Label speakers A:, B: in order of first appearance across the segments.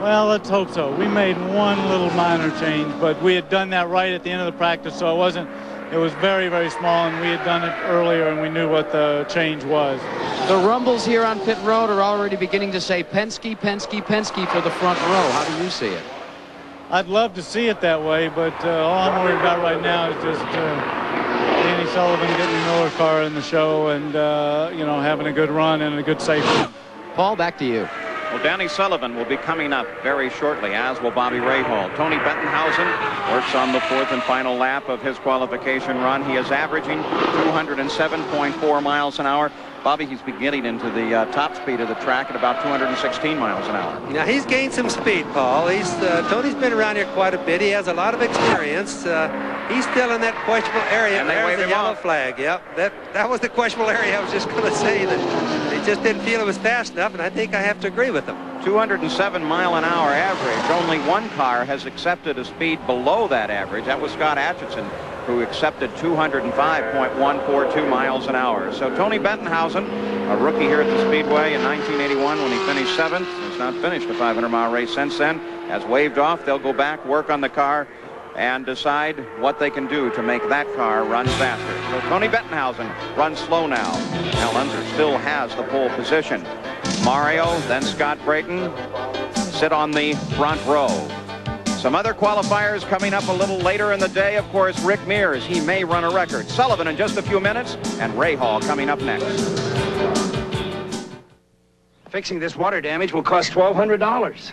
A: Well, let's hope so. We made one little minor change, but we had done that right at the end of the practice, so it was very, very small, and we had done it earlier, and we knew what the change was.
B: The rumbles here on pit road are already beginning to say Penske, Penske, Penske for the front row. How do you see it?
A: I'd love to see it that way, but all I'm worried about right now is just Danny Sullivan getting the Miller car in the show and, you know, having a good run and a good safety.
B: Paul, back to you.
C: Well, Danny Sullivan will be coming up very shortly, as will Bobby Rahal. Tony Bettenhausen works on the fourth and final lap of his qualification run. He is averaging 207.4 miles an hour. Bobby, he's beginning into the top speed of the track at about 216 miles an hour.
D: Now, he's gained some speed, Paul. Tony's been around here quite a bit. He has a lot of experience. He's still in that questionable area.
C: And there's the
D: yellow flag. Yep, that was the questionable area. I was just going to say that they just didn't feel it was fast enough, and I think I have to agree with them.
C: 207 mile an hour average. Only one car has accepted a speed below that average. That was Scott Atchison, who accepted 205.142 miles an hour. So Tony Bettenhausen, a rookie here at the Speedway in 1981 when he finished 7th, has not finished a 500-mile race since then, has waved off. They'll go back, work on the car, and decide what they can do to make that car run faster. So Tony Bettenhausen runs slow now. Al Unser still has the pole position. Mario, then Scott Brayton sit on the front row. Some other qualifiers coming up a little later in the day. Of course, Rick Mears, he may run a record. Sullivan in just a few minutes, and Rahal coming up next.
E: Fixing this water damage will cost $1,200.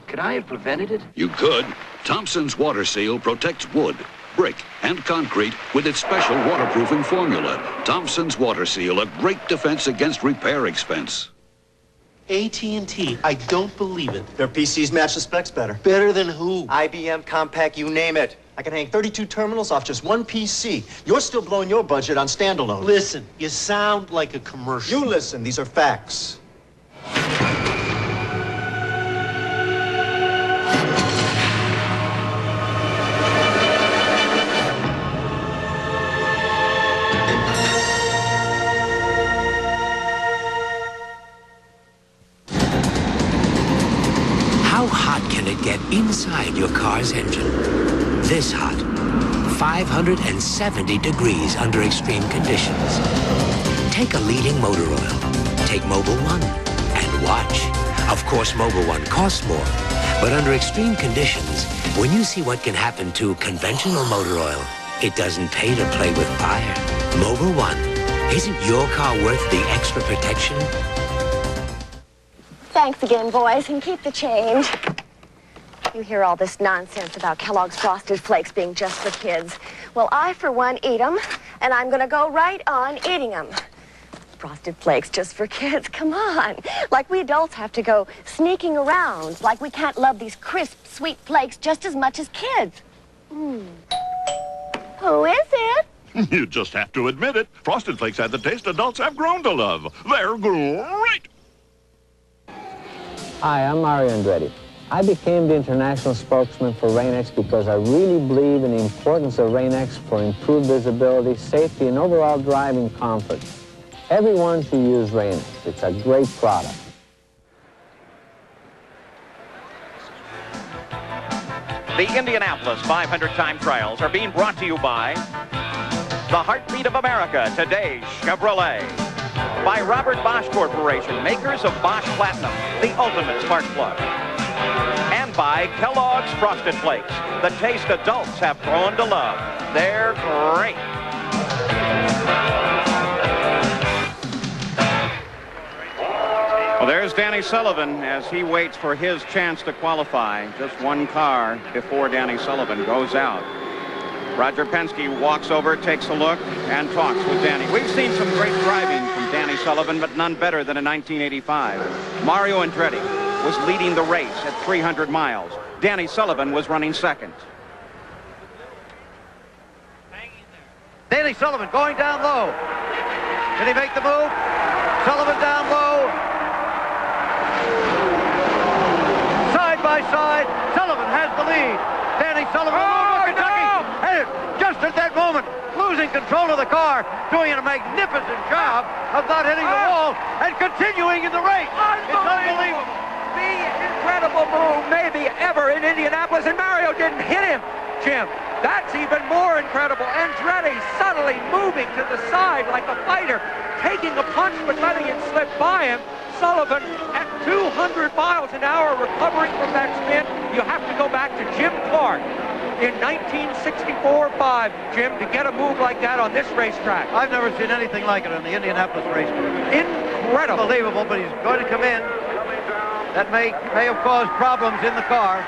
E: Could I have prevented it?
F: You could. Thompson's Water Seal protects wood, brick, and concrete with its special waterproofing formula. Thompson's Water Seal, a great defense against repair expense.
G: AT&T, I don't believe it.
H: Their PCs match the specs better.
G: Better than who?
H: IBM, Compaq, you name it. I can hang 32 terminals off just one PC. You're still blowing your budget on standalone.
G: Listen, you sound like a commercial.
H: You listen, these are facts.
I: How hot can it get inside your car's engine? This hot. 570 degrees under extreme conditions. Take a leading motor oil. Take Mobil 1 and watch. Of course, Mobil 1 costs more, but under extreme conditions, when you see what can happen to conventional motor oil, it doesn't pay to play with fire. Mobil 1. Isn't your car worth the extra protection?
J: Thanks again, boys, and keep the change. You hear all this nonsense about Kellogg's Frosted Flakes being just for kids. Well, I, for one, eat them, and I'm going to go right on eating them. Frosted Flakes just for kids, come on. Like we adults have to go sneaking around, like we can't love these crisp, sweet flakes just as much as kids. Who is it?
K: You just have to admit it. Frosted Flakes had the taste adults have grown to love. They're great.
L: Hi, I'm Mario Andretti. I became the international spokesman for Rain-X because I really believe in the importance of Rain-X for improved visibility, safety, and overall driving comfort. Everyone should use Rain-X. It's a great product.
C: The Indianapolis 500 time trials are being brought to you by the Heartbeat of America, today's Chevrolet. By Robert Bosch Corporation, makers of Bosch Platinum, the ultimate spark plug. And by Kellogg's Frosted Flakes, the taste adults have grown to love. They're great. Well, there's Danny Sullivan as he waits for his chance to qualify. Just one car before Danny Sullivan goes out. Roger Penske walks over, takes a look, and talks with Danny. We've seen some great driving from Danny Sullivan, but none better than in 1985. Mario Andretti was leading the race at 300 miles. Danny Sullivan was running second.
M: Danny Sullivan going down low. Can he make the move? Sullivan down low. Side by side, Sullivan has the lead. Danny Sullivan, Kentucky. And just at that moment, losing control of the car, doing a magnificent job of not hitting the wall and continuing in the race. It's unbelievable. the incredible move maybe ever in Indianapolis, and Mario didn't hit him, Jim. That's even more incredible. Andretti subtly moving to the side like a fighter, taking a punch but letting it slip by him. Sullivan at 200 miles an hour recovering from that spin. You have to go back to Jim Clark in 1964-5, Jim, to get a move like that on this racetrack.
N: I've never seen anything like it on the Indianapolis racetrack.
M: Incredible.
N: Unbelievable, but he's going to come in. That may have caused problems in the car.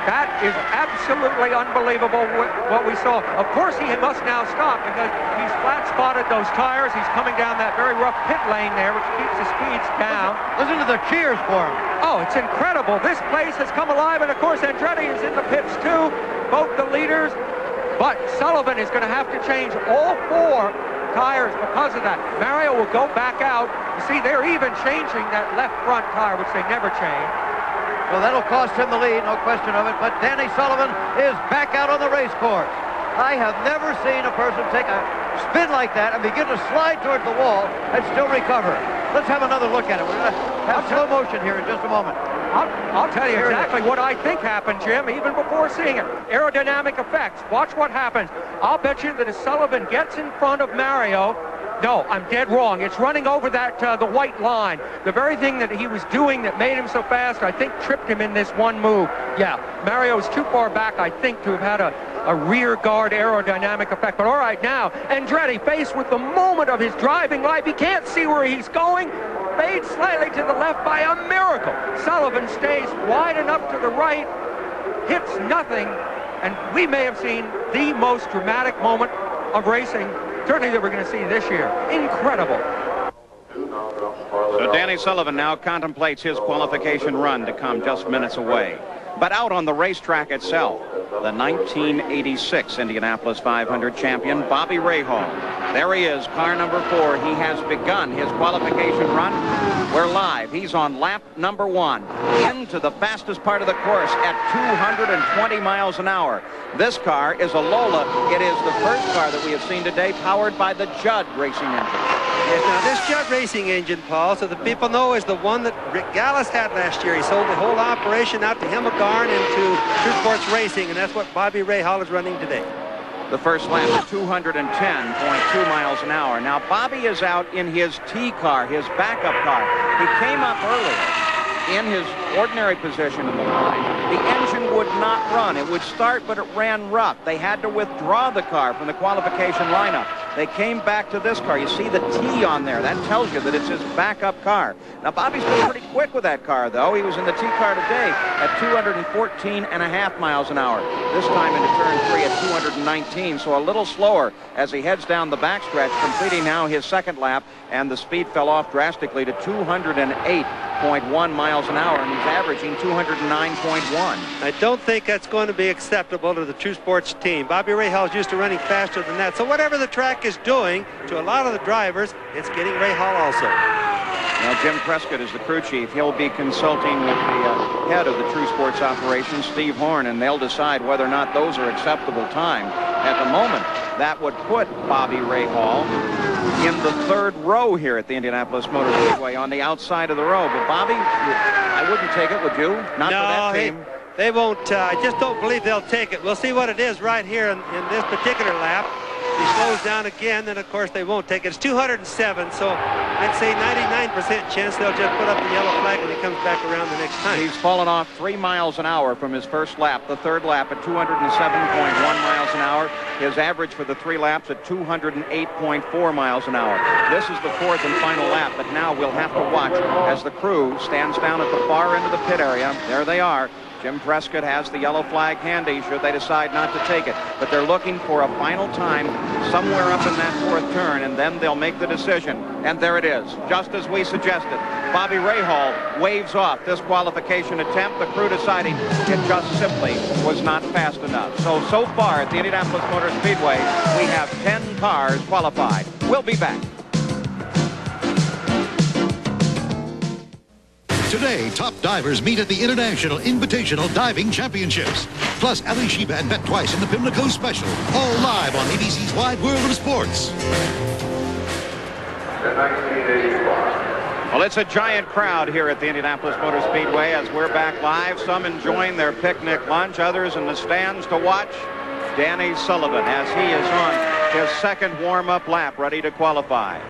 M: That is absolutely unbelievable what we saw. Of course, he must now stop because he's flat-spotted those tires. He's coming down that very rough pit lane there, which keeps the speeds down.
N: Listen to the cheers for him.
M: Oh, it's incredible. This place has come alive, and of course, Andretti is in the pits too, both the leaders. But Sullivan is going to have to change all 4 tires because of that. Mario will go back out. You see, they're even changing that left front tire, which they never change.
N: Well, that'll cost him the lead, no question of it. But Danny Sullivan is back out on the race course. I have never seen a person take a spin like that and begin to slide towards the wall and still recover. Let's have another look at it. We're going to have slow motion here in just a moment.
M: I'll tell you exactly what I think happened, Jim, even before seeing it. Aerodynamic effects. Watch what happens. I'll bet you that as Sullivan gets in front of Mario, no, I'm dead wrong. It's running over that the white line. The very thing that he was doing that made him so fast, I think, tripped him in this one move. Yeah, Mario's too far back, I think, to have had a rear guard aerodynamic effect. But all right, now, Andretti faced with the moment of his driving life. He can't see where he's going. Fades slightly to the left by a miracle. Sullivan stays wide enough to the right, hits nothing, and we may have seen the most dramatic moment of racing certainly that we're going to see this year. Incredible.
C: So Danny Sullivan now contemplates his qualification run to come just minutes away. But out on the racetrack itself, the 1986 Indianapolis 500 champion, Bobby Rahal. There he is, car number 4. He has begun his qualification run. We're live. He's on lap number 1 into the fastest part of the course at 220 miles an hour. This car is a Lola. It is the first car that we have seen today powered by the Judd racing engine.
D: Yes, now this Judd racing engine, Paul, so the people know, is the one that Rick Gallis had last year. He sold the whole operation out to Himmelgarn and to True Sports Racing, and that's what Bobby Rahal is running today.
C: The first lap at 210.2 miles an hour. Now, Bobby is out in his T car, his backup car. He came up earlier in his ordinary position in the line. The engine would not run. It would start, but it ran rough. They had to withdraw the car from the qualification lineup. They came back to this car. You see the T on there. That tells you that it's his backup car. Now, Bobby's been pretty quick with that car, though. He was in the T car today at 214.5 miles an hour. This time into turn 3 at 219, so a little slower as he heads down the backstretch, completing now his second lap, and the speed fell off drastically to 208.1 miles an hour, and he's averaging 209.1.
D: I don't think that's going to be acceptable to the True Sports team. Bobby Rahal's used to running faster than that, so whatever the track is doing to a lot of the drivers, it's getting Rahal also.
C: Now, Jim Prescott is the crew chief. He'll be consulting with the head of the True Sports operations, Steve Horn, and they'll decide whether or not those are acceptable time. At the moment, that would put Bobby Rahal in the third row here at the Indianapolis Motor Speedway on the outside of the row. But Bobby, I wouldn't take it, would you? Not for that team.
D: They won't. I just don't believe they'll take it. We'll see what it is right here in this particular lap. If he slows down again, then of course they won't take it. It's 207, so I'd say 99% chance they'll just put up the yellow flag when he comes back around the next time.
C: He's fallen off 3 miles an hour from his first lap. The third lap at 207.1 miles an hour. His average for the 3 laps at 208.4 miles an hour. This is the fourth and final lap, but now we'll have to watch as the crew stands down at the far end of the pit area. There they are. Jim Prescott has the yellow flag handy should they decide not to take it. But they're looking for a final time somewhere up in that fourth turn, and then they'll make the decision. And there it is, just as we suggested. Bobby Rahal waves off this qualification attempt, the crew deciding it just simply was not fast enough. So far at the Indianapolis Motor Speedway, we have 10 cars qualified. We'll be back.
O: Today, top divers meet at the International Invitational Diving Championships. Plus, Ali Sheba and Bet Twice in the Pimlico Special. All live on ABC's Wide World of Sports.
P: The 1985
C: Well, it's a giant crowd here at the Indianapolis Motor Speedway as we're back live. Some enjoying their picnic lunch, others in the stands to watch Danny Sullivan as he is on his second warm-up lap, ready to qualify.